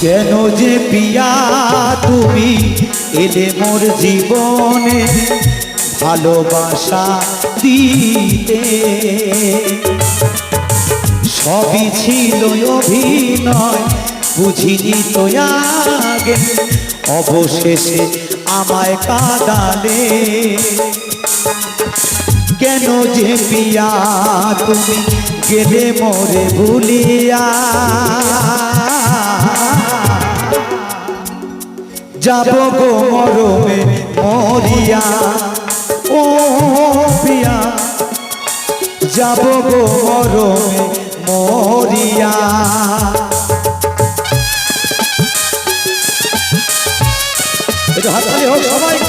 কেন যে পিয়া তুমি এলে মোর জীবনে ভালোবাসা দিতে, সবই ছিল অভিনয় বুঝিনি তো আগে, অবশেষে আমায় কাঁদালে। কেন যে পিয়া তুমি গেলে মোরে ভুলিয়া, যাব গো মরমে মরিয়া, ও পিয়া যাব গো মরমে মরিয়া। একটু হাততালি হোক সবাই।